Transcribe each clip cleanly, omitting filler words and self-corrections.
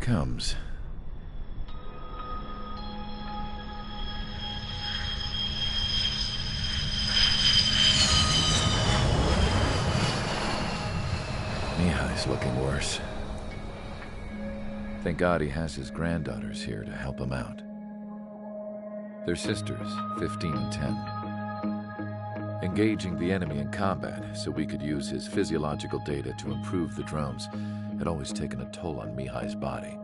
comes. Mihai's looking worse. Thank God he has his granddaughters here to help him out. They're sisters, 15 and 10. Engaging the enemy in combat so we could use his physiological data to improve the drones had always taken a toll on Mihai's body.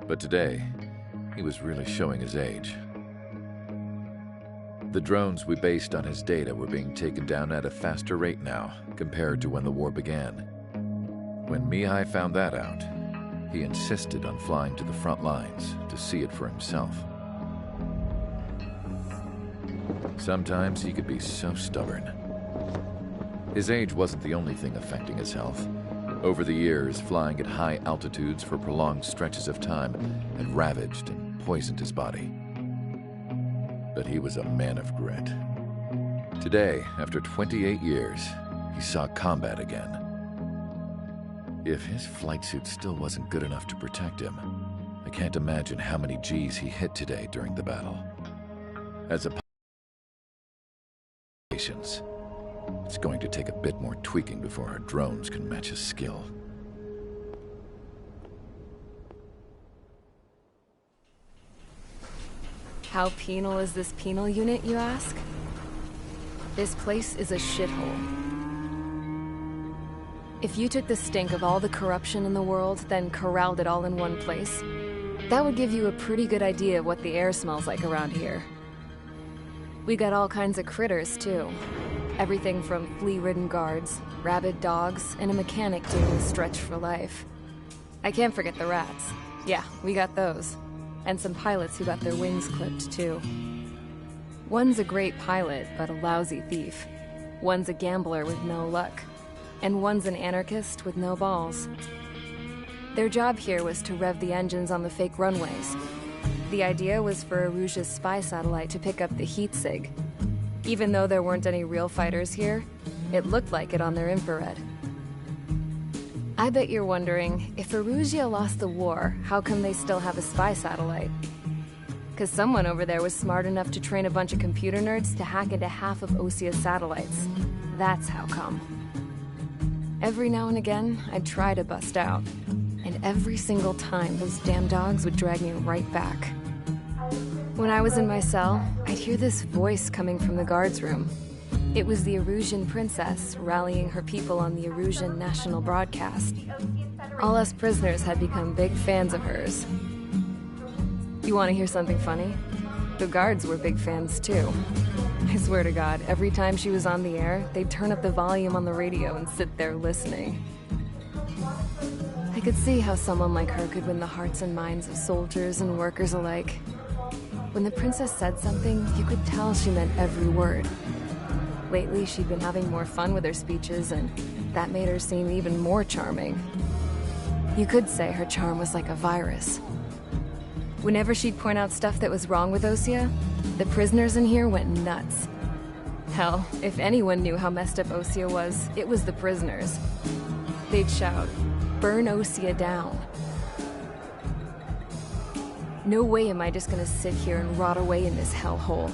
But today, he was really showing his age. The drones we based on his data were being taken down at a faster rate now compared to when the war began. When Mihai found that out, he insisted on flying to the front lines to see it for himself. Sometimes he could be so stubborn. His age wasn't the only thing affecting his health. Over the years, flying at high altitudes for prolonged stretches of time had ravaged and poisoned his body. But he was a man of grit. Today, after 28 years, he saw combat again. If his flight suit still wasn't good enough to protect him, I can't imagine how many Gs he hit today during the battle. As a patience, it's going to take a bit more tweaking before our drones can match his skill. How penal is this penal unit, you ask? This place is a shithole. If you took the stink of all the corruption in the world, then corralled it all in one place, that would give you a pretty good idea of what the air smells like around here. We got all kinds of critters, too. Everything from flea-ridden guards, rabid dogs, and a mechanic doing the stretch for life. I can't forget the rats. Yeah, we got those. And some pilots who got their wings clipped, too. One's a great pilot, but a lousy thief. One's a gambler with no luck. And one's an anarchist with no balls. Their job here was to rev the engines on the fake runways. The idea was for Aruja's spy satellite to pick up the heat sig. Even though there weren't any real fighters here, it looked like it on their infrared. I bet you're wondering, if Aruja lost the war, how come they still have a spy satellite? 'Cause someone over there was smart enough to train a bunch of computer nerds to hack into half of Osia's satellites. That's how come. Every now and again, I'd try to bust out. And every single time, those damn dogs would drag me right back. When I was in my cell, I'd hear this voice coming from the guards room. It was the Arusian princess rallying her people on the Arusian national broadcast. All us prisoners had become big fans of hers. You want to hear something funny? The guards were big fans too. I swear to God, every time she was on the air, they'd turn up the volume on the radio and sit there listening. I could see how someone like her could win the hearts and minds of soldiers and workers alike. When the princess said something, you could tell she meant every word. Lately, she'd been having more fun with her speeches, and that made her seem even more charming. You could say her charm was like a virus. Whenever she'd point out stuff that was wrong with Osia, the prisoners in here went nuts. Hell, if anyone knew how messed up Osia was, it was the prisoners. They'd shout, "Burn Osia down." No way am I just gonna sit here and rot away in this hellhole.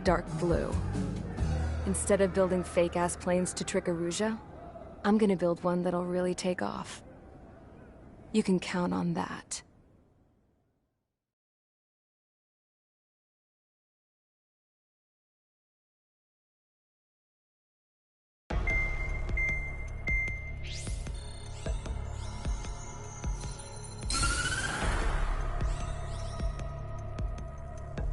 Dark blue. Instead of building fake-ass planes to trick Aruja, I'm gonna build one that'll really take off. You can count on that.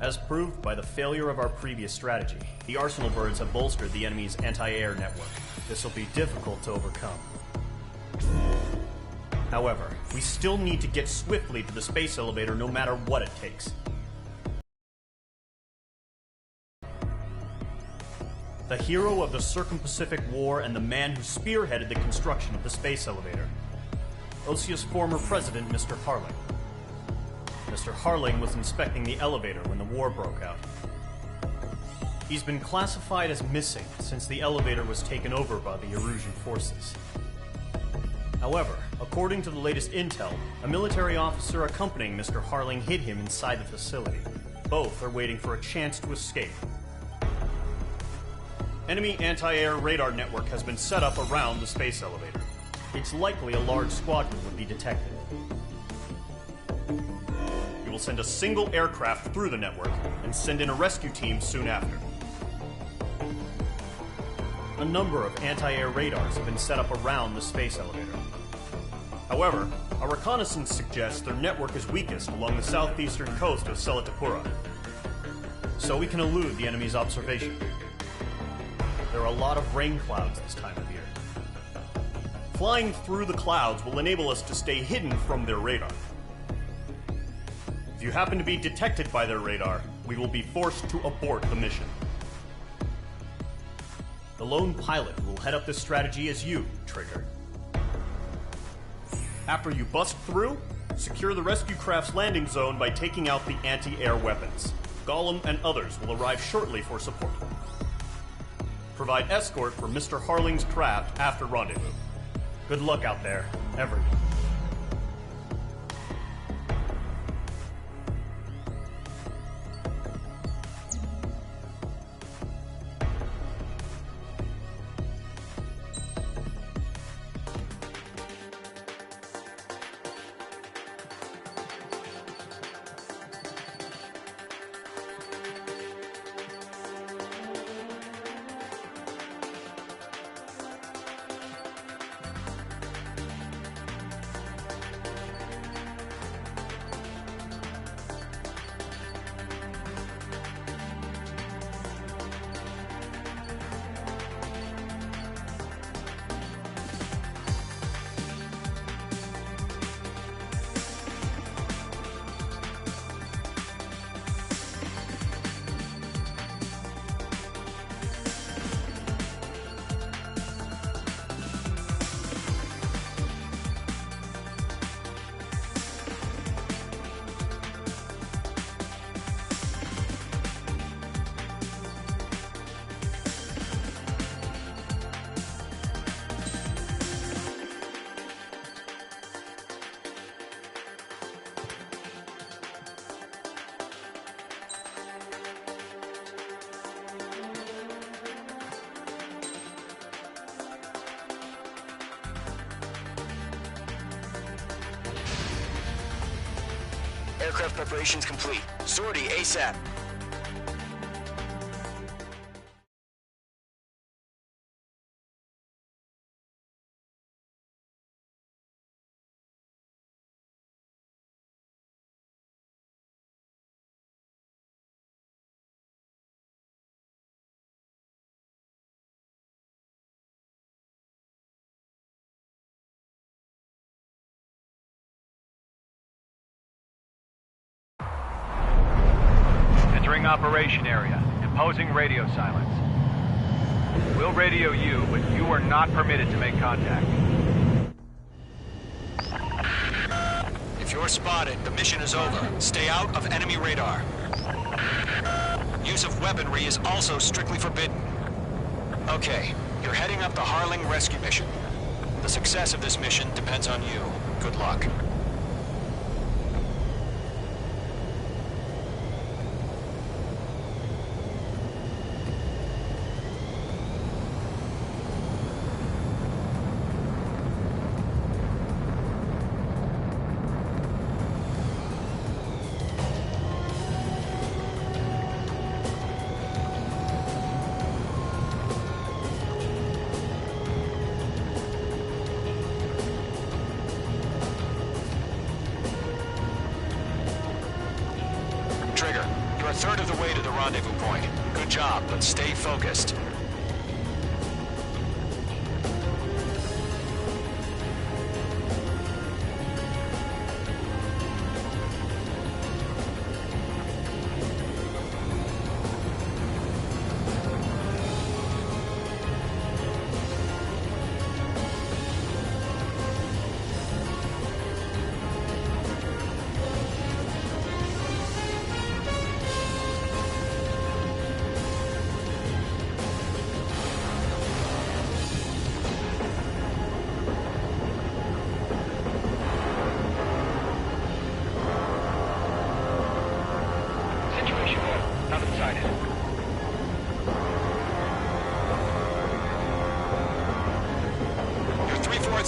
As proved by the failure of our previous strategy, the Arsenal birds have bolstered the enemy's anti-air network. This will be difficult to overcome. However, we still need to get swiftly to the space elevator no matter what it takes. The hero of the Circum-Pacific War and the man who spearheaded the construction of the space elevator. Osia's former president, Mr. Harling. Mr. Harling was inspecting the elevator when the war broke out. He's been classified as missing since the elevator was taken over by the Erusian forces. However, According to the latest intel, a military officer accompanying Mr. Harling hid him inside the facility. Both are waiting for a chance to escape. Enemy anti-air radar network has been set up around the space elevator. It's likely a large squadron would be detected. We will send a single aircraft through the network and send in a rescue team soon after. A number of anti-air radars have been set up around the space elevator. However, our reconnaissance suggests their network is weakest along the southeastern coast of Selatapura, so we can elude the enemy's observation. There are a lot of rain clouds this time of year. Flying through the clouds will enable us to stay hidden from their radar. If you happen to be detected by their radar, we will be forced to abort the mission. The lone pilot who will head up this strategy is you, Trigger. After you bust through, secure the rescue craft's landing zone by taking out the anti-air weapons. Gollum and others will arrive shortly for support. Provide escort for Mr. Harling's craft after rendezvous. Good luck out there, everyone. Aircraft preparations complete. Sortie ASAP. Entering operation area. Imposing radio silence. We'll radio you, but you are not permitted to make contact. If you're spotted, the mission is over. Stay out of enemy radar. Use of weaponry is also strictly forbidden. Okay, you're heading up the Harling rescue mission. The success of this mission depends on you. Good luck. Trigger, you're a third of the way to the rendezvous point. Good job, but stay focused.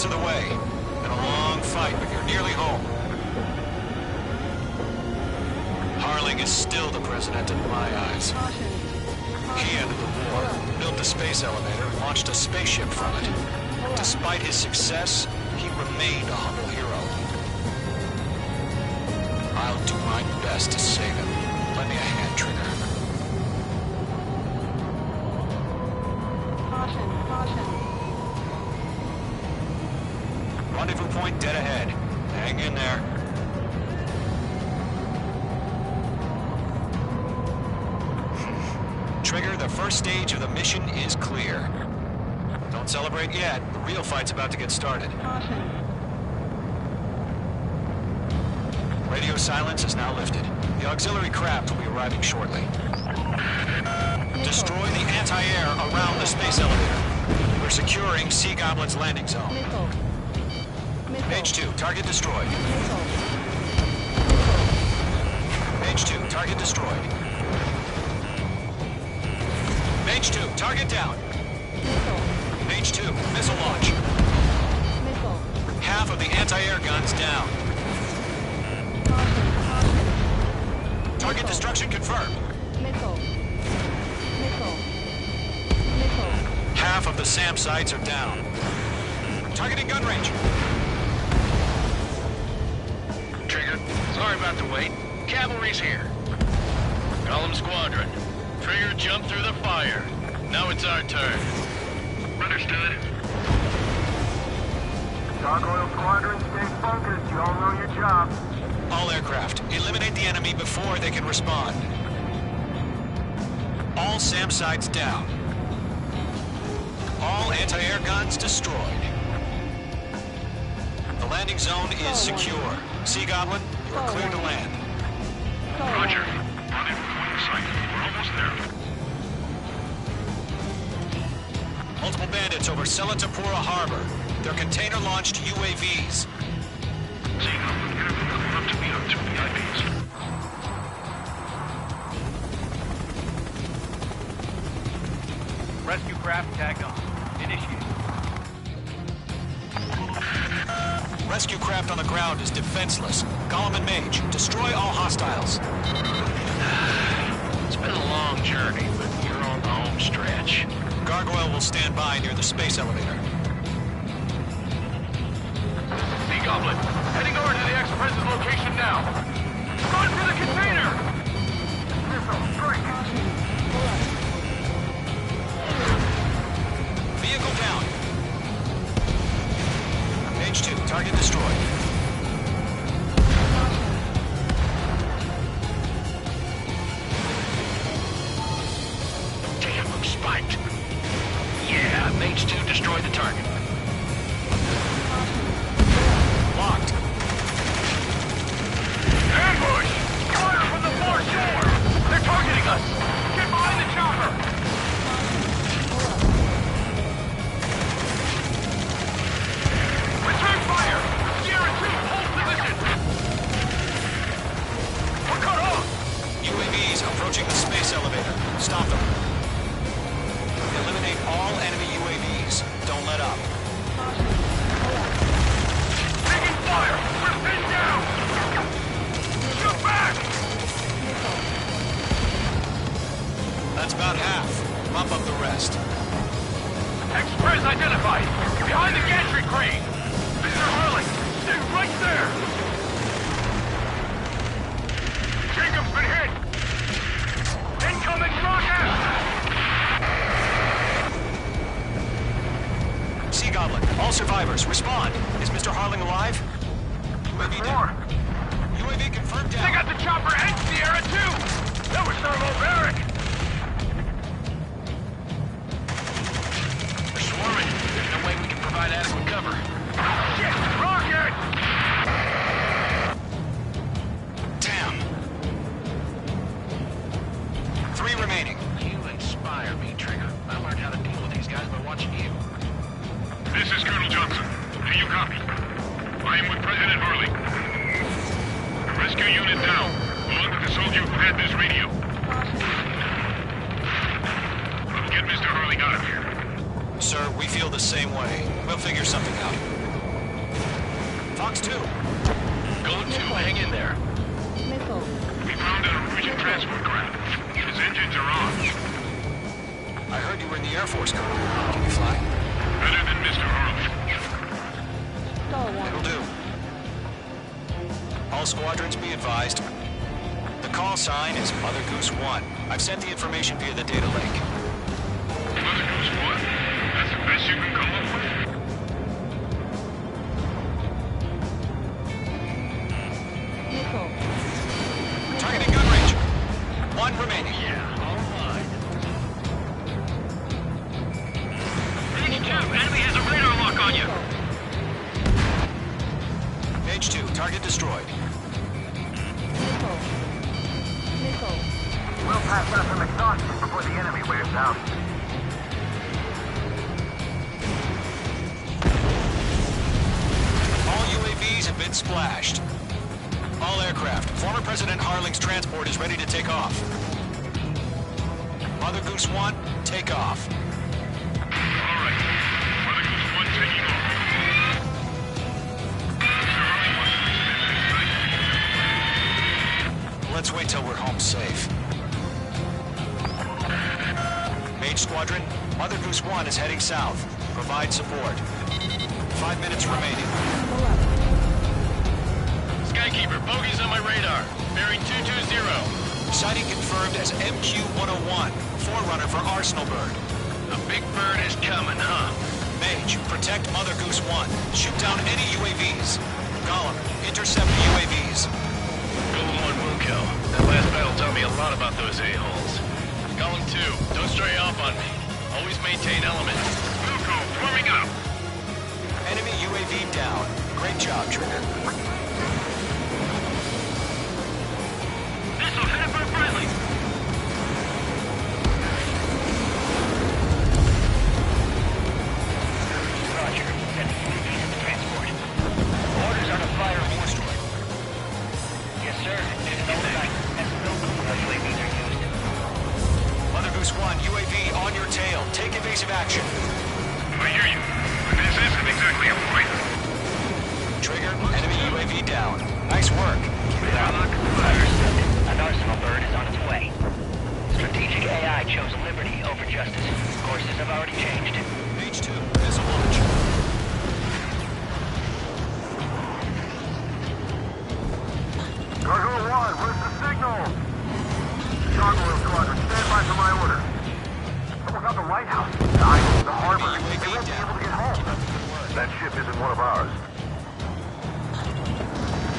of the way. Been a long fight, but you're nearly home. Harling is still the president in my eyes. He ended the war, built the space elevator, and launched a spaceship from it. Despite his success, he remained a humble hero. I'll do my best to save him. Lend me a hand, Trigger. Rendezvous point dead ahead. Hang in there. Trigger, the first stage of the mission is clear. Don't celebrate yet. The real fight's about to get started. Radio silence is now lifted. The auxiliary craft will be arriving shortly. Destroy the anti-air around the space elevator. We're securing Sea Goblin's landing zone. Page 2, target destroyed. Page 2, target destroyed. Page 2, target down. Page 2, missile launch. Half of the anti-air guns down. Target destruction confirmed. Half of the SAM sites are down. Targeting gun range. Trigger, sorry about the wait. Cavalry's here. Column Squadron. Trigger jumped through the fire. Now it's our turn. Understood. Gargoyle Squadron, stay focused. You all know your job. All aircraft, eliminate the enemy before they can respond. All SAM sites down. All anti-air guns destroyed. The landing zone is secure. Sea Goblin, you are clear to land. Roger. Rendezvous point in sight. We're almost there. Multiple bandits over Selatapura Harbor. They're container-launched UAVs. Sea Goblin, interview coming up to meet our two VIPs. Rescue craft tagged on. Initiate. Rescue craft on the ground is defenseless. Gollum and Mage, destroy all hostiles. It's been a long journey, but you're on the home stretch. Gargoyle will stand by near the space elevator. Sea Goblin, heading over to the ex-president's location now. Run for the container! Vehicle down. Page 2, target destroyed. Damn, I'm spiked. Yeah, Mage 2 destroyed the target. Locked. Ambush! Fire from the foreshore! They're targeting us! Get behind the chopper! Return fire! Sierra 2, hold position! We're cut off! UAVs approaching the space elevator. Stop them. Eliminate all enemy UAVs. Don't let up. Taking fire! We're pinned down! Shoot back! That's about half. Bump up the rest. Express identified! Behind the gantry crane! Mr. Harling, stay right there! Jacob's been hit! Incoming rocket! Sea Goblin, all survivors, respond. Is Mr. Harling alive? UAV down. UAV confirmed down. They got the chopper and Sierra too! That was thermobaric! They're swarming. There's no way we can provide adequate cover. Shit! Rocket! Damn. 3 remaining. You inspire me, Trigger. I learned how to deal with these guys by watching you. This is Colonel Johnson. Do you copy? I am with President Harling. Rescue unit down. Belong to the soldier who had this radio. Get Mr. Harling out of here. Sir, we feel the same way. We'll figure something out. Golems 2. Golem 2, hang in there. Missile. We found a Norwegian transport craft. His engines are on. I heard you were in the Air Force, Colonel. Can you fly? Better than Mr. Harley. It'll do. All squadrons be advised. The call sign is Mother Goose 1. I've sent the information via the data link. Mother Goose 1? That's the best you can come up with? Missile. Targeting gun range. 1 remaining. Yeah, all right. Mage 2, enemy has a radar lock on you. Mage 2, target destroyed. Missile. Missile. We'll pass out some exhaustion before the enemy wears out. All UAVs have been splashed. All aircraft. Former President Harling's transport is ready to take off. Mother Goose 1, take off. All right. Mother Goose 1 taking off. Mr. Harley wants to extend his flight. Let's wait till we're home safe. Mage Squadron, Mother Goose 1 is heading south. Provide support. 5 minutes remaining. Skykeeper, bogeys on my radar. Bearing 220. Sighting confirmed as MQ-101, forerunner for Arsenal Bird. A big bird is coming, huh? Mage, protect Mother Goose 1. Shoot down any UAVs. Golem, intercept the UAVs. Golem 1 will kill. That last battle taught me a lot about those a-holes. Golem 2, don't stray off on me. Always maintain element. Wilco, forming up. Enemy UAV down. Great job, Trigger. Missile headed for friendly. Roger. Send the UAVs in the transport. Orders are to fire a destroy. Yes, sir. There's no sight. That's no clue how UAVs are used. Mother Goose 1, UAV on your tail. Take evasive action. I hear you. But this isn't exactly a fight. Trigger, enemy UAV down. Nice work. Keep it up. Understood. An Arsenal bird is on its way. Strategic AI chose liberty over justice. Courses have already changed. Mage 2, missile launch. Cargo 1, where's the signal? Cargo Squadron, stand by for my order. Someone got the lighthouse. The harbor. They won't be able to get home. That ship isn't one of ours.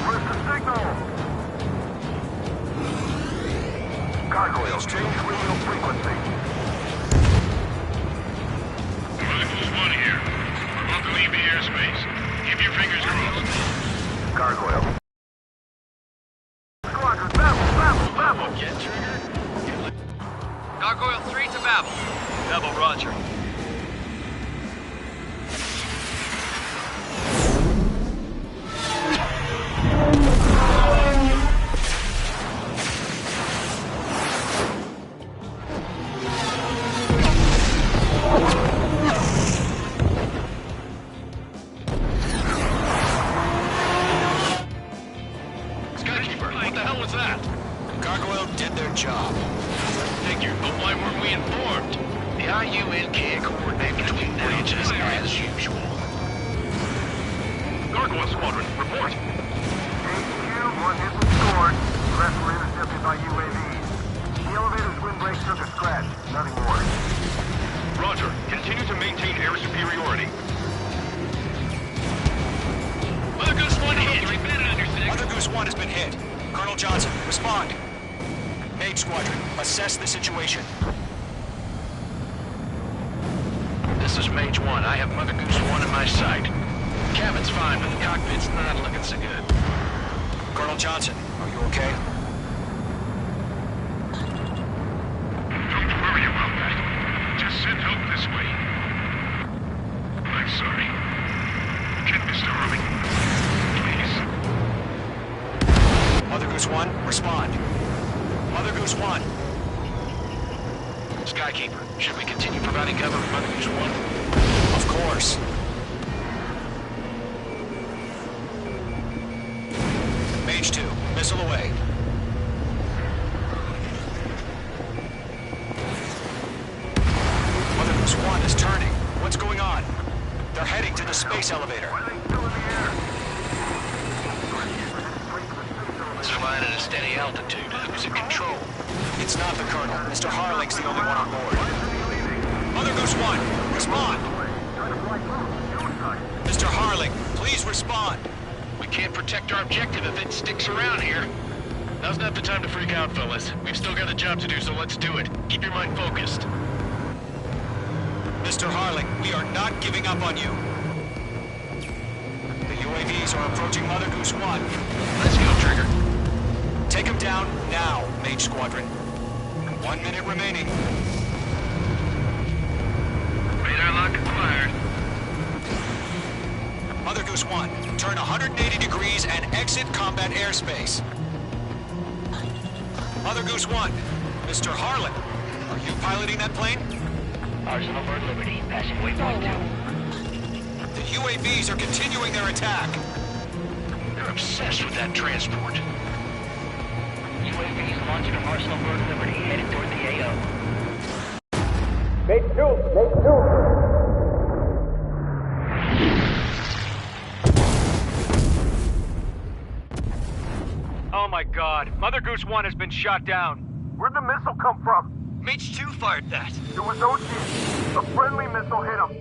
Where's the signal? Gargoyle, change radio frequency. Mother Goose 1 here. We're about to leave the airspace. Keep your fingers crossed. Gargoyle. Squadron, Babel! Get triggered. Gargoyle 3 to Babel. Babel, roger. Skykeeper, what the hell was that? Gargoyle did their job. Figured, but why weren't we informed? The IUN can't coordinate between branches as usual. Gargoyle Squadron, report. HQ, one hit and scored. The rest were intercepted by UAVs. The elevator's windbreak took a scratch. Nothing more. Roger. Continue to maintain air superiority. Mother Goose 1 hit. Mother Goose 1 has been hit. Colonel Johnson, respond. Mage Squadron, assess the situation. This is Mage 1. I have Mother Goose 1 in my sight. Cabin's fine, but the cockpit's not looking so good. Colonel Johnson, are you okay? Don't worry about that. Just send help this way. I'm sorry. Get Mr. Harley. Please. Mother Goose 1, respond. Mother Goose 1. Skykeeper, should we continue providing cover for Mother Goose 1? Of course. What's going on? They're heading to the space elevator. It's flying at a steady altitude. Who's in control? It's not the Colonel. Mr. Harling's the only one on board. Mother Goose 1, respond! Mr. Harling, please respond! We can't protect our objective if it sticks around here. Now's not the time to freak out, fellas. We've still got a job to do, so let's do it. Keep your mind focused. Mr. Harling, we are not giving up on you. The UAVs are approaching Mother Goose 1. Let's go, Trigger. Take them down now, Mage Squadron. 1 minute remaining. Radar lock acquired. Mother Goose 1, turn 180 degrees and exit combat airspace. Mother Goose 1, Mr. Harlan, are you piloting that plane? Arsenal Bird Liberty, passing waypoint 2. The UAVs are continuing their attack. They're obsessed with that transport. UAVs launched from Arsenal Bird Liberty, headed toward the AO. Make two! Oh my god, Mother Goose 1 has been shot down. Where'd the missile come from? Mage 2 fired that. It was OG. A friendly missile hit him.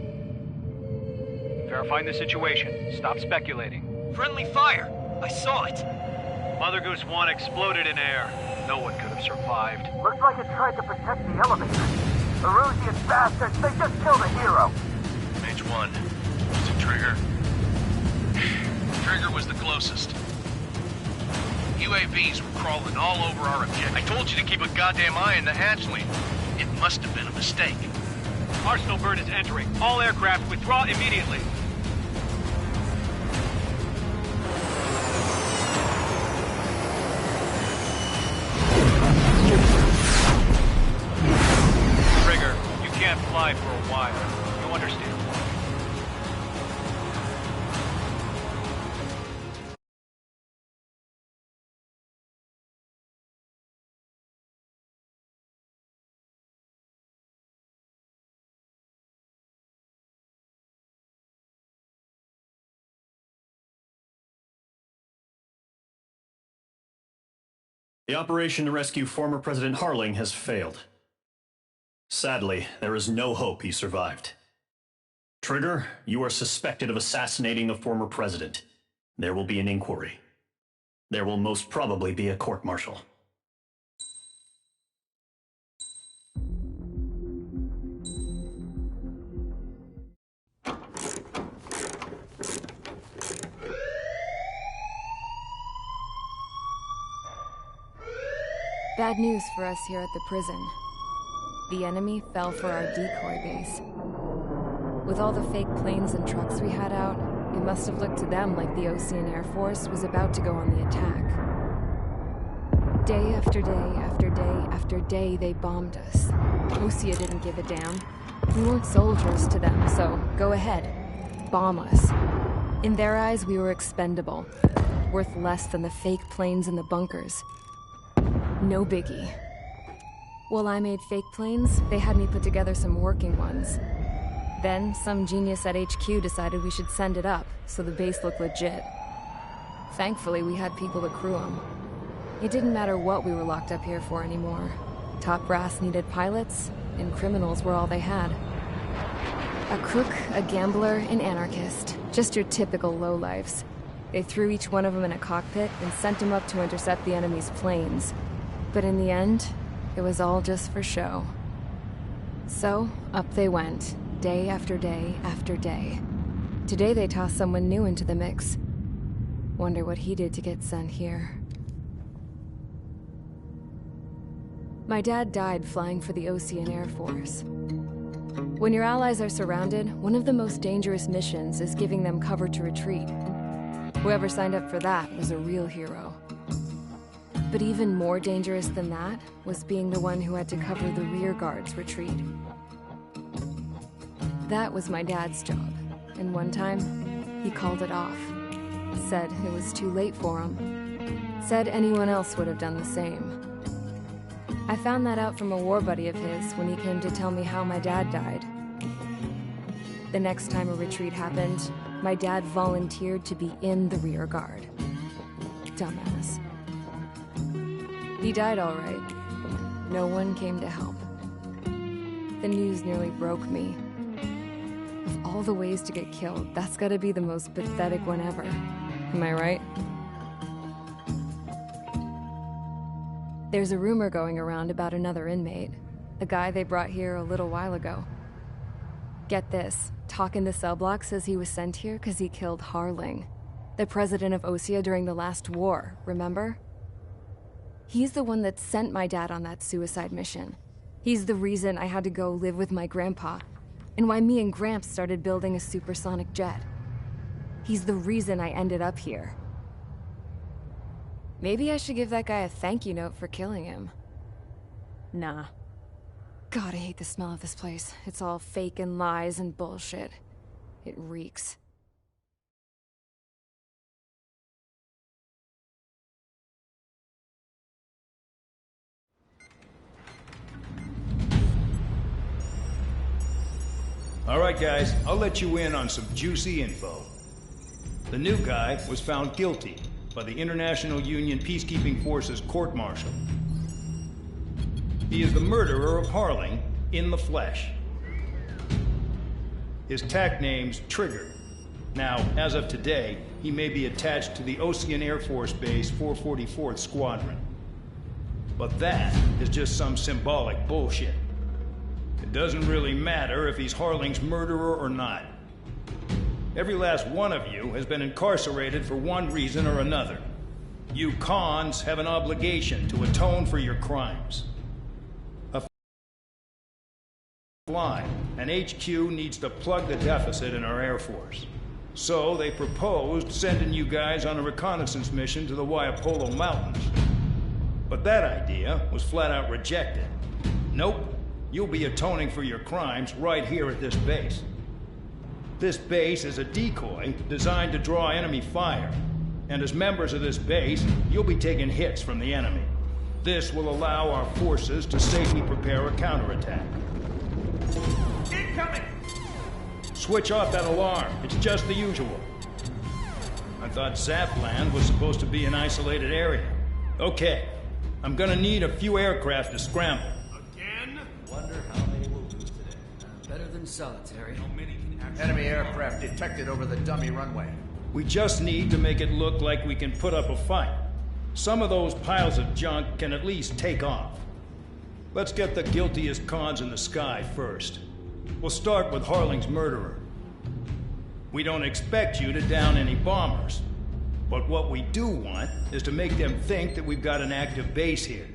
Verifying the situation. Stop speculating. Friendly fire. I saw it. Mother Goose 1 exploded in air. No one could have survived. Looks like it tried to protect the elevator. The Rusian bastards, they just killed a hero. Mage 1. Was it Trigger? Trigger was the closest. UAVs were crawling all over our objective. I told you to keep a goddamn eye on the hatchling. It must have been a mistake. Arsenal Bird is entering. All aircraft withdraw immediately. Trigger, you can't fly for a while. You understand? The operation to rescue former President Harling has failed. Sadly, there is no hope he survived. Trigger, you are suspected of assassinating the former president. There will be an inquiry. There will most probably be a court-martial. Bad news for us here at the prison. The enemy fell for our decoy base. With all the fake planes and trucks we had out, it must have looked to them like the Ocean Air Force was about to go on the attack. Day after day after day after day, they bombed us. Osea didn't give a damn. We weren't soldiers to them, so go ahead. Bomb us. In their eyes, we were expendable. Worth less than the fake planes in the bunkers. No biggie. While I made fake planes, they had me put together some working ones. Then, some genius at HQ decided we should send it up, so the base looked legit. Thankfully, we had people to crew them. It didn't matter what we were locked up here for anymore. Top brass needed pilots, and criminals were all they had. A crook, a gambler, an anarchist. Just your typical lowlifes. They threw each one of them in a cockpit and sent them up to intercept the enemy's planes. But in the end, it was all just for show. So, up they went, day after day after day. Today they tossed someone new into the mix. Wonder what he did to get sent here. My dad died flying for the Ocean Air Force. When your allies are surrounded, one of the most dangerous missions is giving them cover to retreat. Whoever signed up for that was a real hero. But even more dangerous than that was being the one who had to cover the rear guard's retreat. That was my dad's job, and one time, he called it off. Said it was too late for him. Said anyone else would have done the same. I found that out from a war buddy of his when he came to tell me how my dad died. The next time a retreat happened, my dad volunteered to be in the rear guard. Dumbass. He died all right. No one came to help. The news nearly broke me. Of all the ways to get killed, that's gotta be the most pathetic one ever. Am I right? There's a rumor going around about another inmate. The guy they brought here a little while ago. Get this, talk in the cell block says he was sent here because he killed Harling, the president of Osea during the last war, remember? He's the one that sent my dad on that suicide mission. He's the reason I had to go live with my grandpa, and why me and Gramps started building a supersonic jet. He's the reason I ended up here. Maybe I should give that guy a thank you note for killing him. Nah. God, I hate the smell of this place. It's all fake and lies and bullshit. It reeks. All right, guys, I'll let you in on some juicy info. The new guy was found guilty by the International Union Peacekeeping Forces court-martial. He is the murderer of Harling in the flesh. His tag name's Trigger. Now, as of today, he may be attached to the Ocean Air Force Base 444th Squadron. But that is just some symbolic bullshit. It doesn't really matter if he's Harling's murderer or not. Every last one of you has been incarcerated for one reason or another. You cons have an obligation to atone for your crimes. Line, and HQ needs to plug the deficit in our Air Force. So they proposed sending you guys on a reconnaissance mission to the Waiapolo Mountains. But that idea was flat out rejected. Nope, you'll be atoning for your crimes right here at this base. This base is a decoy designed to draw enemy fire. And as members of this base, you'll be taking hits from the enemy. This will allow our forces to safely prepare a counterattack. Incoming! Switch off that alarm. It's just the usual. I thought Zapland was supposed to be an isolated area. Okay, I'm gonna need a few aircraft to scramble. Again? Wonder how many we'll lose today. Better than solitary. How many can actually... Enemy aircraft detected over the dummy runway. We just need to make it look like we can put up a fight. Some of those piles of junk can at least take off. Let's get the guiltiest cons in the sky first. We'll start with Harling's murderer. We don't expect you to down any bombers. But what we do want is to make them think that we've got an active base here.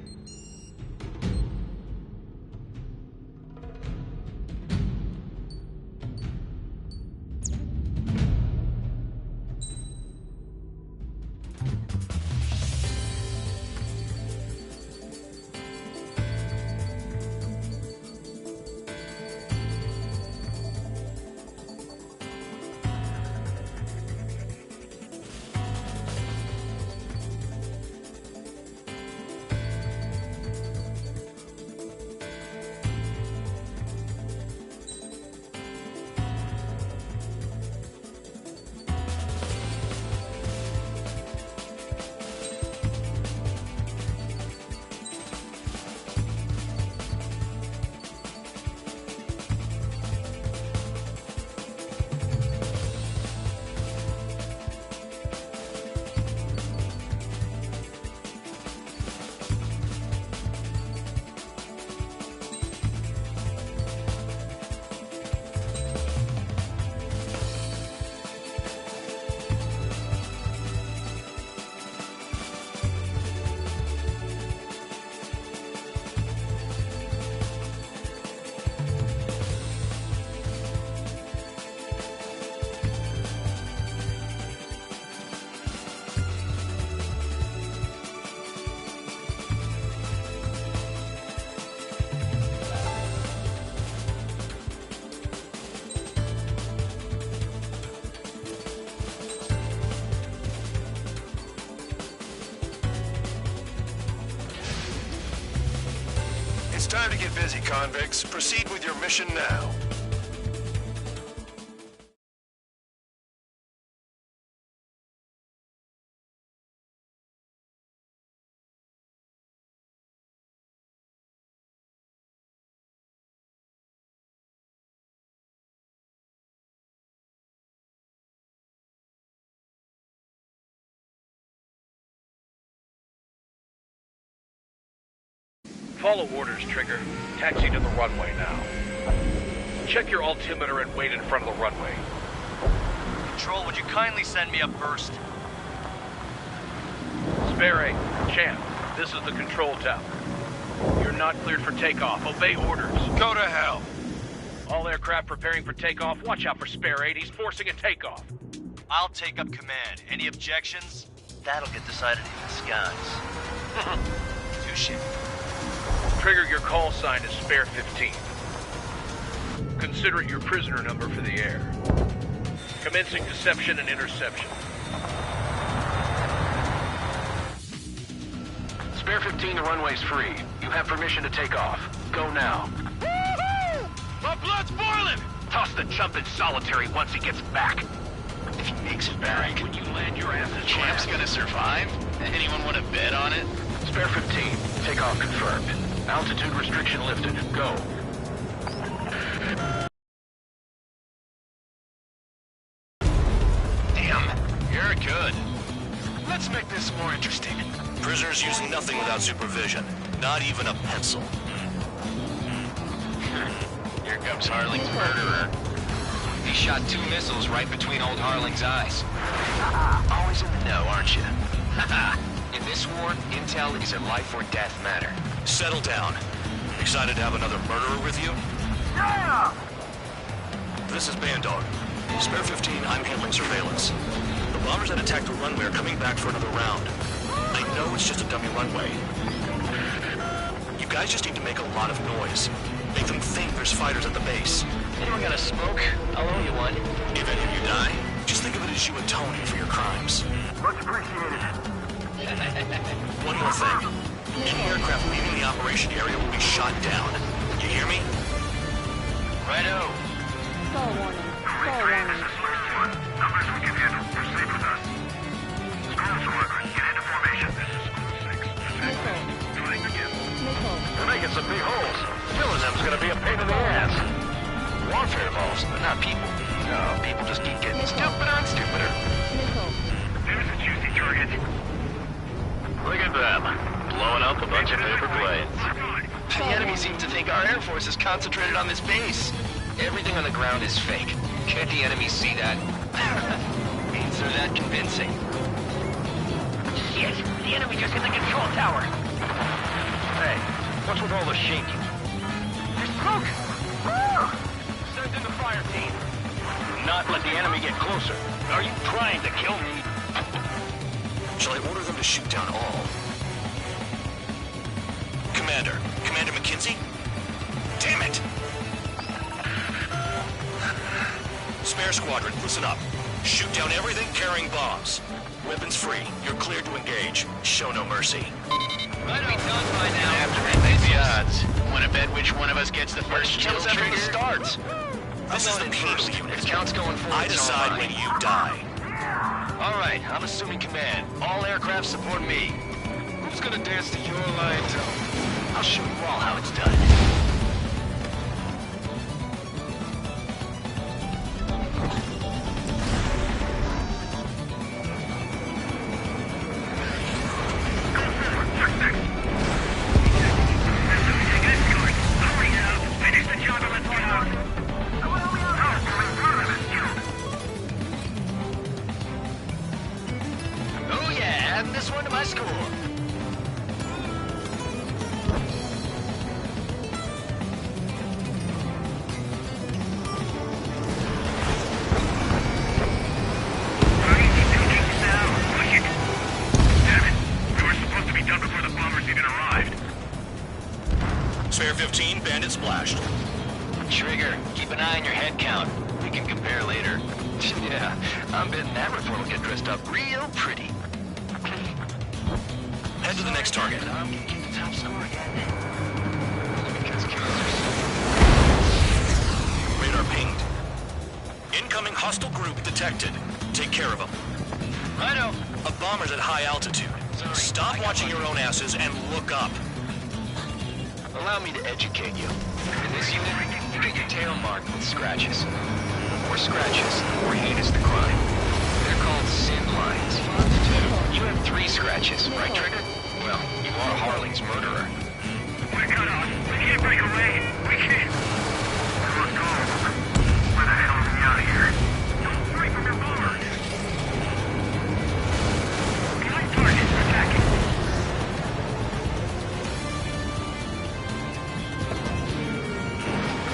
It's time to get busy, convicts. Proceed with your mission now. Follow orders, Trigger. Taxi to the runway now. Check your altimeter and wait in front of the runway. Control, would you kindly send me up first? Spare 8, Champ, this is the control tower. You're not cleared for takeoff. Obey orders. Go to hell. All aircraft preparing for takeoff. Watch out for Spare 8. He's forcing a takeoff. I'll take up command. Any objections? That'll get decided in the skies. Touche. Trigger, your call sign is Spare 15. Consider it your prisoner number for the air. Commencing deception and interception. Spare 15, the runway's free. You have permission to take off. Go now. My blood's boiling! Toss the chump in solitary once he gets back. If he makes it back, When you land your ass in Champ's gonna survive? Anyone want to bet on it? Spare 15, takeoff confirmed. Altitude restriction lifted. Go. Damn, you're good. Let's make this more interesting. Prisoners using nothing without supervision. Not even a pencil. Here comes Harling's murderer. He shot 2 missiles right between old Harling's eyes. Always in the know, aren't you? In this war, intel is a life or death matter. Settle down. Excited to have another murderer with you? Yeah! This is Bandog. Spare 15, I'm handling surveillance. The bombers that attacked the runway are coming back for another round. I know it's just a dummy runway. You guys just need to make a lot of noise. Make them think there's fighters at the base. Anyone got a smoke? I'll owe you one. If any of you die, just think of it as you atoning for your crimes. Much appreciated. One more thing. Any aircraft leaving the operation area will be shot down. You hear me? Righto. Stall warning. Stall warning. Numbers we can handle. Proceed with us. Squirrel workers, get into formation. This is Squirrel 6. Trying again. Missile. We're making some big holes. Killing them's gonna be a pain in the ass. Warfare balls, but not people. No, people just keep getting stupider and stupider. Missile. There's a juicy target. Look at them. Blowing up a bunch of paper planes. The enemy seems to think our Air Force is concentrated on this base. Everything on the ground is fake. Can't the enemy see that? Means they're that convincing. Shit! The enemy just hit the control tower! Hey, what's with all the shaking? There's smoke! Send in the fire team. Do not let the enemy get closer. Are you trying to kill me? Shall I order them to shoot down all? Commander McKinsey? Damn it! Spare squadron, listen up. Shoot down everything carrying bombs. Weapons free. You're cleared to engage. Show no mercy. Might be done by now. After we make the odds. Want to bet which one of us gets the first kill after it starts? This is the penal unit. If counts going forward, I decide when you die. All right, I'm assuming command. All aircraft support me. Who's gonna dance to your line, Tone? I'll show you all how it's done. Oh yeah, adding this one to my score. Spare 15, bandit splashed. Trigger, keep an eye on your head count. We can compare later. Yeah, I'm betting that report will get dressed up real pretty. Head to the next target. I'm gonna get the top score again. Because killers are radar pinged. Incoming hostile group detected. Take care of them. Righto. A bomber's at high altitude. Sorry, stop watching your own asses and look up. Allow me to educate you. In this unit, you get your tail marked with scratches. The more scratches, the more heinous the crime. They're called sin lines. You have 3 scratches, right, Trigger? Well, you are Harling's murderer. We're break away. We can't. We must go. Where the hell are we out of here? Don't stray from your bomber. Behind target. Attacking.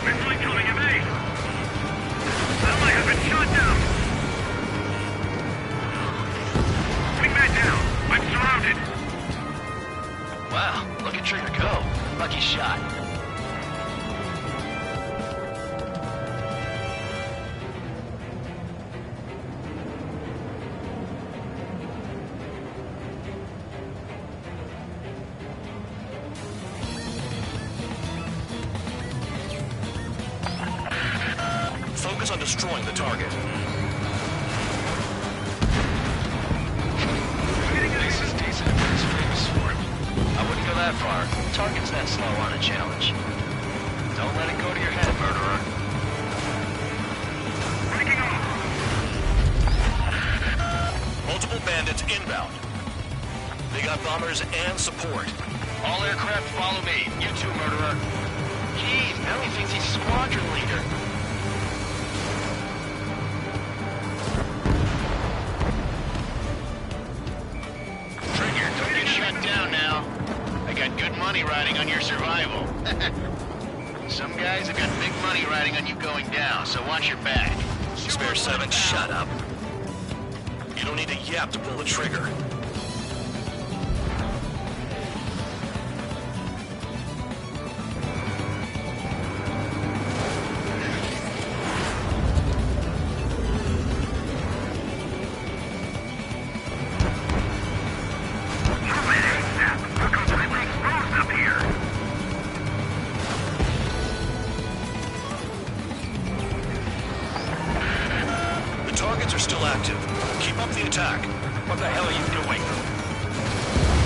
Missile incoming at me. Satellite has been shot down. Wingman down. I'm surrounded. Wow, look at Trigger go. Lucky shot. Focus on destroying the target. This is decent for his famous form. I wouldn't go that far. Target's that slow on a challenge. Don't let it go to your head, murderer. Breaking off. Multiple bandits inbound. They got bombers and support. All aircraft follow me. You too, murderer. Jeez, now he thinks he's squadron leader. Trigger, don't get shut down now. I got good money riding on your survival. Some guys have got big money riding on you going down, so watch your back. Spare 7, shut up. You don't need a yap to pull the trigger. We're completely exposed up here. The targets are still active. Keep up the attack. What the hell are you doing?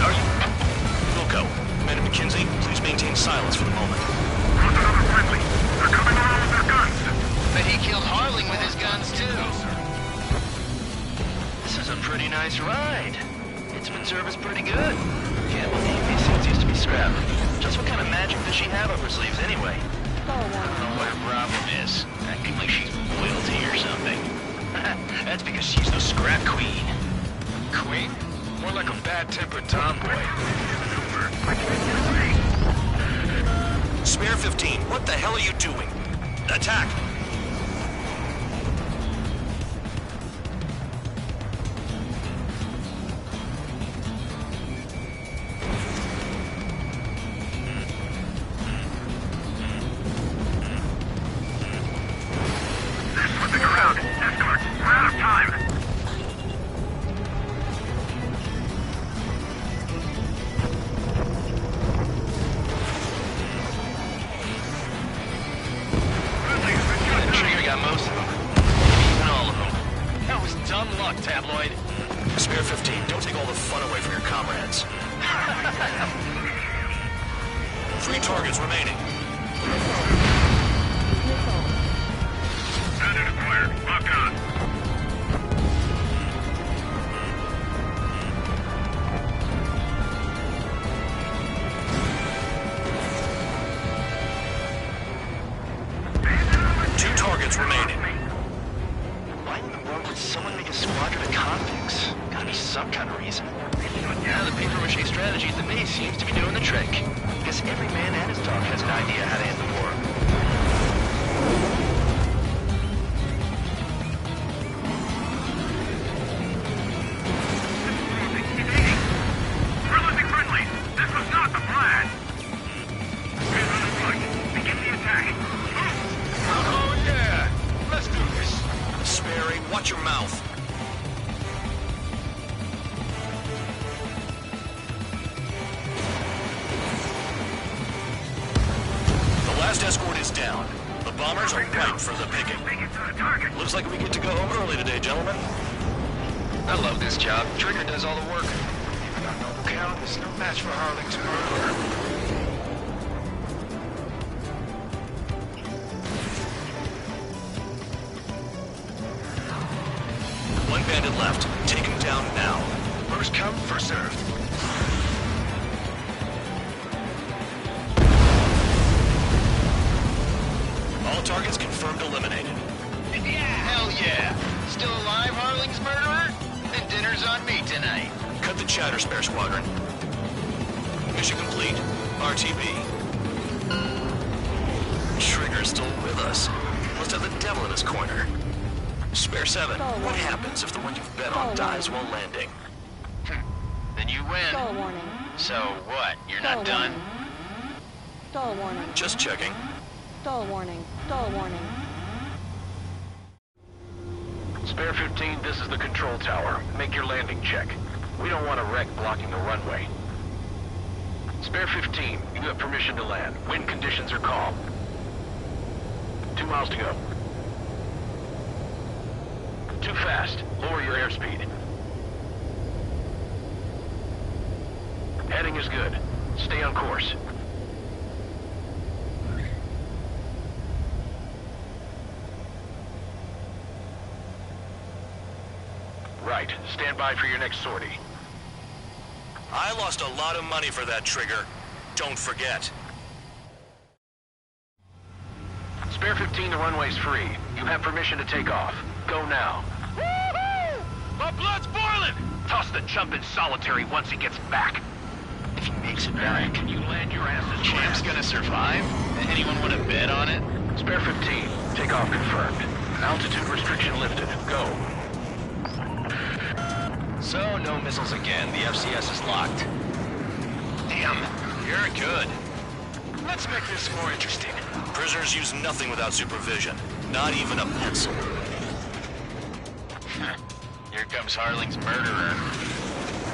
Are you? Wilco, Commander McKenzie, please maintain silence for the moment. Found another friendly. They're coming around with their guns. But he killed Harling with his guns, too. This is a pretty nice ride. Instrument service pretty good. Can't believe these suits used to be scrapped. Just what kind of magic does she have up her sleeves anyway? Fall I don't know warning. what her problem is. Acting like she's royalty or something. That's because she's the scrap queen. Queen? More like a bad-tempered tomboy. Spare 15, what the hell are you doing? Attack! Slipping around. Escort. We're out of time. Friendly has been shot The down. trigger got most of them. Maybe even all of them. That was dumb luck, Tabloid. Spare 15, don't take all the fun away from your comrades. 3 targets remaining. Missile. Bandit acquired. Locked on. Two targets remaining. Why in the world would someone make a squadron of convicts? Gotta be some kind of reason. Yeah, the paper-mache strategy at the base seems to be doing the trick. Guess every man and his dog has an idea how to end the war. We're losing friendly. This was not the plan. Here's on the front. Begin the attack. Oh yeah! Let's do this. Sperry, watch your mouth. The last escort is down. The bombers are ripe for the picking. Make it to the target. Looks like we get to go home early today, gentlemen. I love this job. Trigger does all the work. Even on noble count, there's no match for Harling's murderer. One bandit left. Take him down now. First come, first served. All targets confirmed eliminated. Hell yeah! Still alive, Harling's murderer? Then dinner's on me tonight. Cut the chatter, Spare Squadron. Mission complete. RTB. Trigger's still with us. Must have the devil in his corner. Spare 7, what happens if the one you've bet on dies while landing? Then you win. Stall warning. So what? You're not done? Stall warning. Just checking. Stall warning. Stall warning. Spare 15, this is the control tower. Make your landing check. We don't want a wreck blocking the runway. Spare 15, you have permission to land. Wind conditions are calm. 2 miles to go. Too fast. Lower your airspeed. Heading is good. Stay on course. Right. Stand by for your next sortie. I lost a lot of money for that trigger. Don't forget. Spare 15, the runway's free. You have permission to take off. Go now. Woohoo! My blood's boiling! Toss the chump in solitary once he gets back. If he makes it back, Can you land your asses? Champ's gonna survive? Anyone want to bet on it? Spare 15, takeoff confirmed. Altitude restriction lifted. Go. So, no missiles again. The FCS is locked. Damn, you're good. Let's make this more interesting. Prisoners use nothing without supervision. Not even a pencil. Here comes Harling's murderer.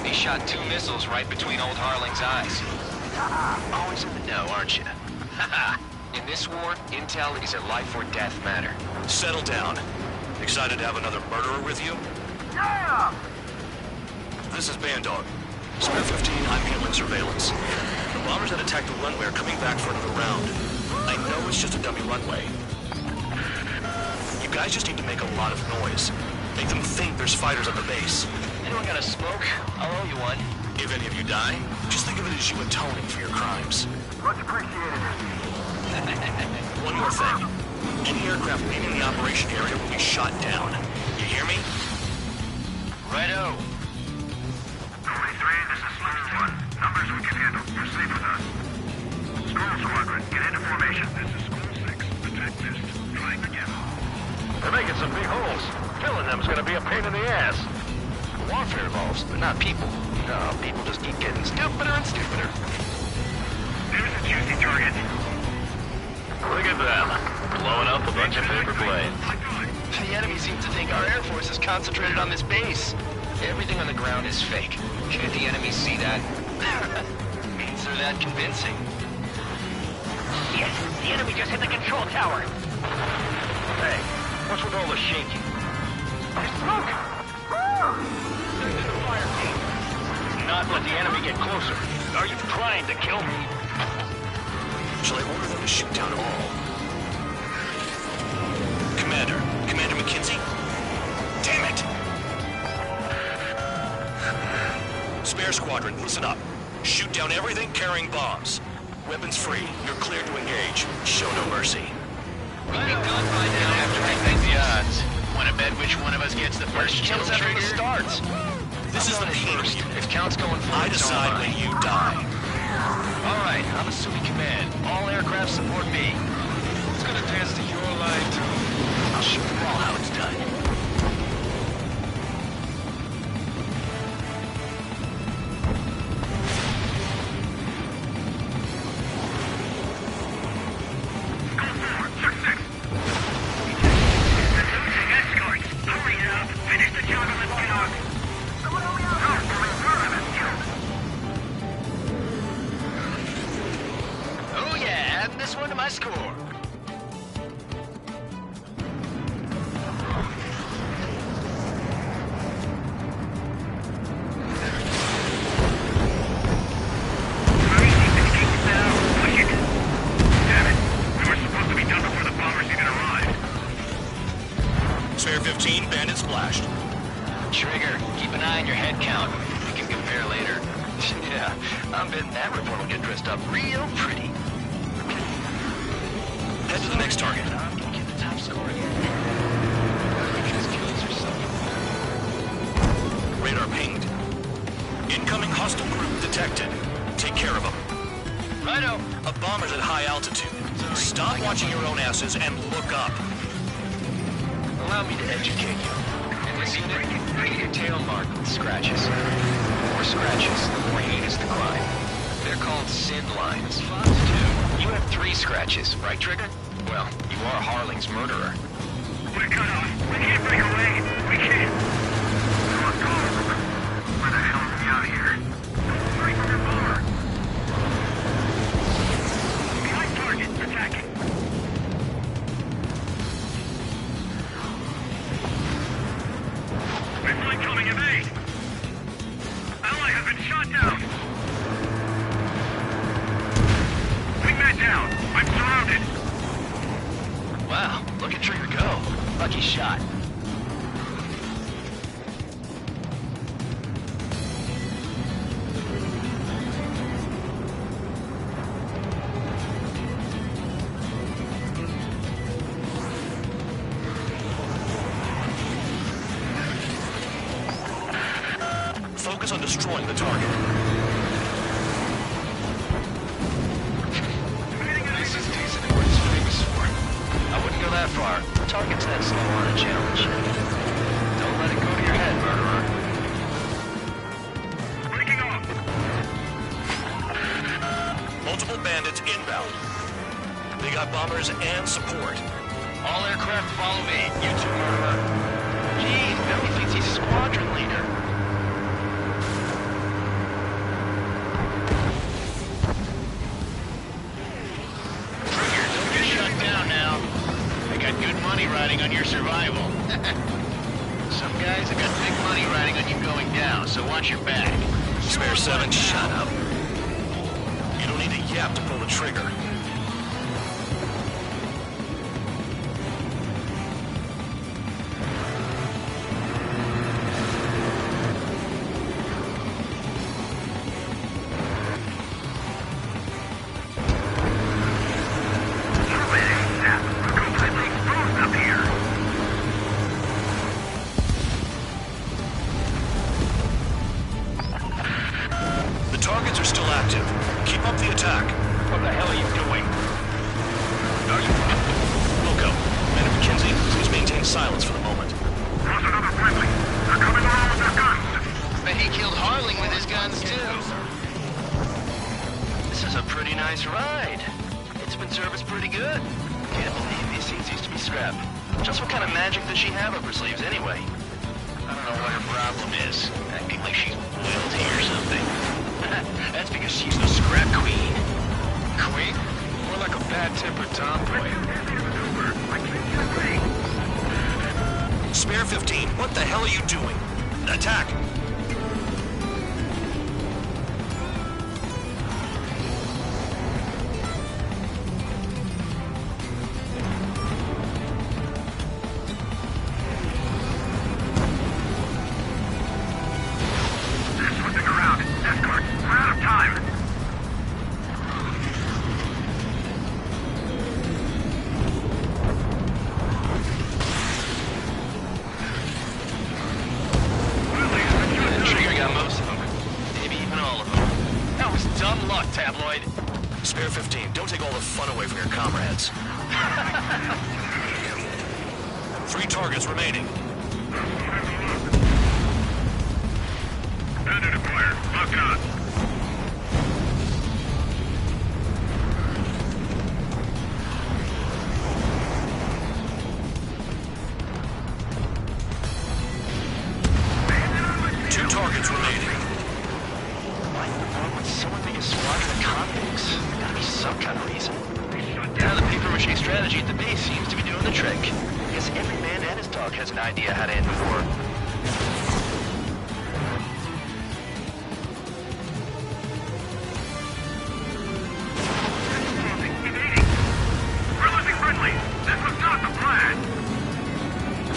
He shot 2 missiles right between old Harling's eyes. Always in the know, aren't you? In this war, intel is a life or death matter. Settle down. Excited to have another murderer with you? Yeah! This is Bandog. Spare 15, I'm handling surveillance. The bombers that attacked the runway are coming back for another round. I know it's just a dummy runway. You guys just need to make a lot of noise. Make them think there's fighters at the base. Anyone got a smoke? I'll owe you one. If any of you die, just think of it as you atoning for your crimes. Much appreciated. One more thing. Any aircraft leaving the operation area will be shot down. You hear me? Righto. 23, this is Sleuth 1. Numbers we can handle. You're safe with us. School Squadron, get into formation. This is School 6. Attack missed. Trying again. They're making some big holes. Filling them's gonna be a pain in the ass. Warfare evolves, but not people. No, people just keep getting stupider and stupider. There's a juicy target. Look at them. Blowing up a bunch of paper planes. The enemy seems to think our Air Force is concentrated on this base. Everything on the ground is fake. Can't the enemy see that? Means they're that convincing. Yes, the enemy just hit the control tower. Hey, what's with all the shaking? There's smoke. Not let the enemy get closer. Are you trying to kill me? Shall I order them to shoot down all? Commander McKenzie? Damn it! Spare Squadron, listen up. Shoot down everything carrying bombs. Weapons free. You're cleared to engage. Show no mercy. We'll be done by now after I think the odds. Want to bet which one of us gets the first kill trigger? Starts. This is the first. If Count's going for I decide when you die. All right, I'm assuming command. All aircraft support me. It's gonna dance to your line too. I'll show you all how it's done. My score. Spare 15, bandit splashed. Trigger, keep an eye on your head count. We can compare later. Yeah, I'm betting that report will get dressed up real pretty. Head to the next target. Radar pinged. Incoming hostile group detected. Take care of them. Righto. A bomber's at high altitude. Stop watching your own asses and look up. Allow me to educate you. In this unit, you get your tail marked with scratches. The more scratches, the more heinous the crime. They're called sin lines. You have 3 scratches, right, Trigger? Well, you are Harling's murderer. We're cut off. We can't break away. We can't. Come on, go. Where the hell are we out of here? Right from your bar. Behind target. Attacking. Missile incoming. Evade. Ally has been shot down. Wingman down. I'm surrounded. Wow, look at Trigger go. Lucky shot. Focus on destroying the target. This is decent at what it's famous for. I wouldn't go that far. The target's that slow on a challenge. Don't let it go to your head, murderer. Breaking off. Multiple bandits inbound. They got bombers and support. All aircraft follow me. You two, murderer. Gee, Billy thinks he's squadron leader. Trigger, don't get shut down now. I got good money riding on your survival. Some guys have got big money riding on you going down, so watch your back. Spare 7, shut up. You don't need a yap to pull the trigger. The targets are still active. Keep up the attack. What the hell are you doing? Wilco, men of McKinsey, please maintain silence for the moment. There's another friendly. They're coming around with their guns. But he killed Harling with his guns, too. This is a pretty nice ride. It's been serviced pretty good. Can't believe these seats used to be scrapped. Just what kind of magic does she have up her sleeves, anyway? I don't know what her problem is. Acting like she's royalty or something. That's because she's the scrap queen. Queen? More like a bad-tempered tomboy. Spare 15, what the hell are you doing? Attack! Tabloid. Spare 15, don't take all the fun away from your comrades. 3 targets remaining. Bandit acquired. Lock on. Two targets remaining. Why in the world would someone make a squadron of convicts? Gotta be some kind of reason. Yeah, the paper-mache strategy at the base seems to be doing the trick. I guess every man and his dog has an idea how to end the war. We're losing friendly. This was not the plan.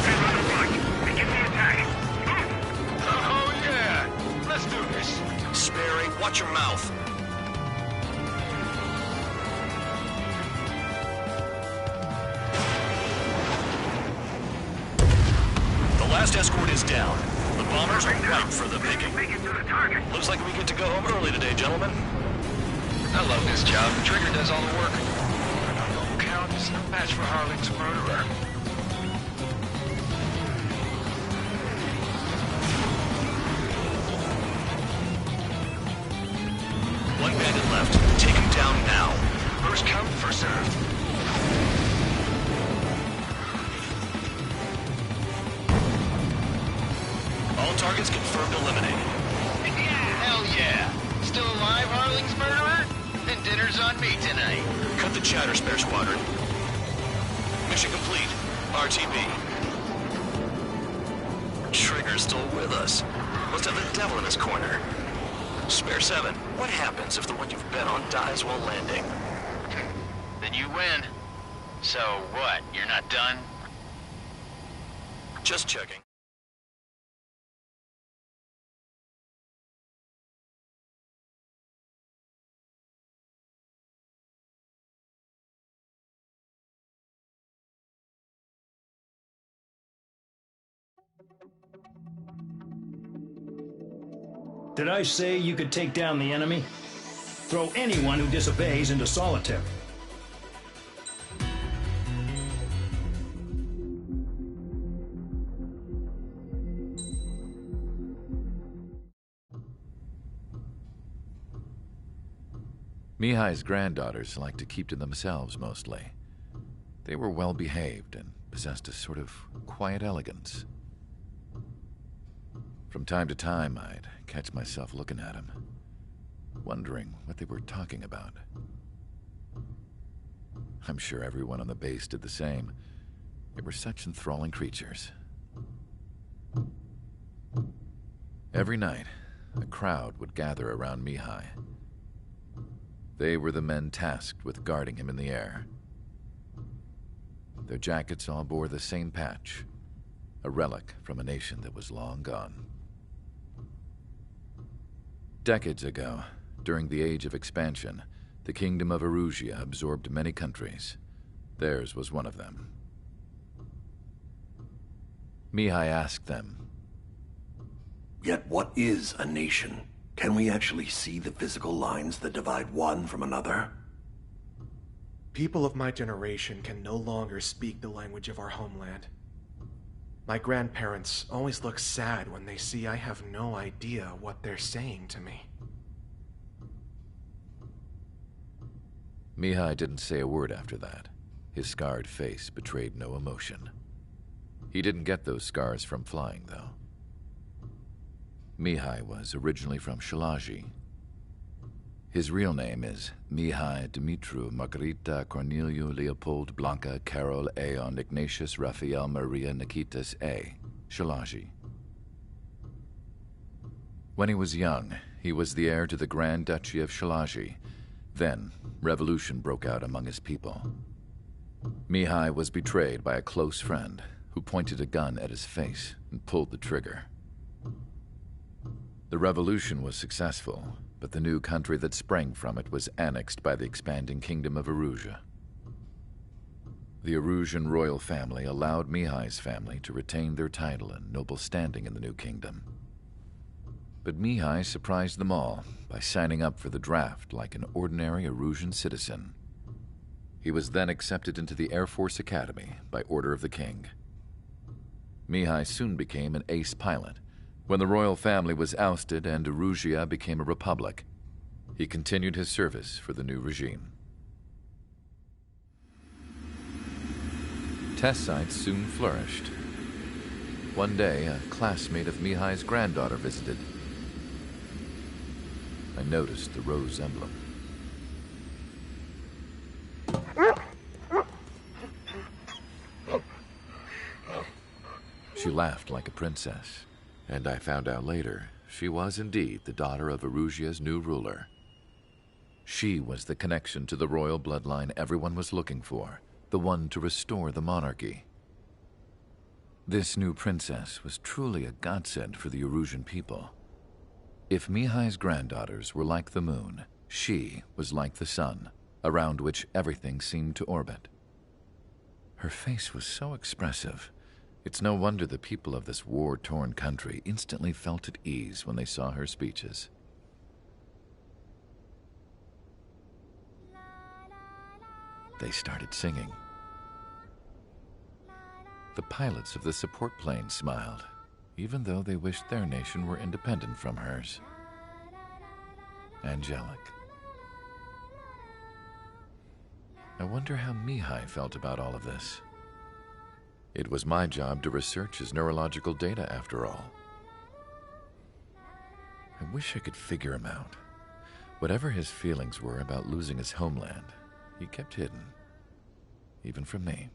Hey, run the block. Begin the attack. Oh, yeah. Let's do this. Sperry, watch your mouth. Last escort is down. The bombers are ripe for the picking. Looks like we get to go home early today, gentlemen. I love this job. Trigger does all the work. Full count is no match for Harling's murderer. One bandit left. Take him down now. First come, first served. All targets confirmed eliminated. Yeah, hell yeah. Still alive, Harling's murderer? Then dinner's on me tonight. Cut the chatter, Spare Squadron. Mission complete. RTB. Trigger's still with us. Must have the devil in his corner. Spare 7, what happens if the one you've bet on dies while landing? Then you win. So what, you're not done? Just checking. Did I say you could take down the enemy? Throw anyone who disobeys into solitary. Mihai's granddaughters liked to keep to themselves mostly. They were well behaved and possessed a sort of quiet elegance. From time to time, I'd catch myself looking at them, wondering what they were talking about. I'm sure everyone on the base did the same. They were such enthralling creatures. Every night, a crowd would gather around Mihai. They were the men tasked with guarding him in the air. Their jackets all bore the same patch, a relic from a nation that was long gone. Decades ago, during the Age of Expansion, the Kingdom of Erusia absorbed many countries. Theirs was one of them. Mihai asked them, "Yet what is a nation? Can we actually see the physical lines that divide one from another?" People of my generation can no longer speak the language of our homeland. My grandparents always look sad when they see I have no idea what they're saying to me. Mihai didn't say a word after that. His scarred face betrayed no emotion. He didn't get those scars from flying, though. Mihai was originally from Shalaji. His real name is Mihai Dumitru Margarita Corneliu Leopold Blanca Carol Aeon Ignatius Raphael Maria Nikitas A. Shalaji. When he was young, he was the heir to the Grand Duchy of Shalaji. Then, revolution broke out among his people. Mihai was betrayed by a close friend who pointed a gun at his face and pulled the trigger. The revolution was successful, but the new country that sprang from it was annexed by the expanding Kingdom of Erusia. The Erusian royal family allowed Mihai's family to retain their title and noble standing in the new kingdom. But Mihai surprised them all by signing up for the draft like an ordinary Erusian citizen. He was then accepted into the Air Force Academy by order of the king. Mihai soon became an ace pilot. When the royal family was ousted and Erusia became a republic, he continued his service for the new regime. Test sites soon flourished. One day, a classmate of Mihai's granddaughter visited. I noticed the rose emblem. She laughed like a princess. And I found out later, she was indeed the daughter of Erusia's new ruler. She was the connection to the royal bloodline everyone was looking for, the one to restore the monarchy. This new princess was truly a godsend for the Erusian people. If Mihai's granddaughters were like the moon, she was like the sun, around which everything seemed to orbit. Her face was so expressive, It's no wonder the people of this war-torn country instantly felt at ease when they saw her speeches. They started singing. The pilots of the support plane smiled, even though they wished their nation were independent from hers. Angelic. I wonder how Mihai felt about all of this. It was my job to research his neurological data, after all. I wish I could figure him out. Whatever his feelings were about losing his homeland, he kept hidden, even from me.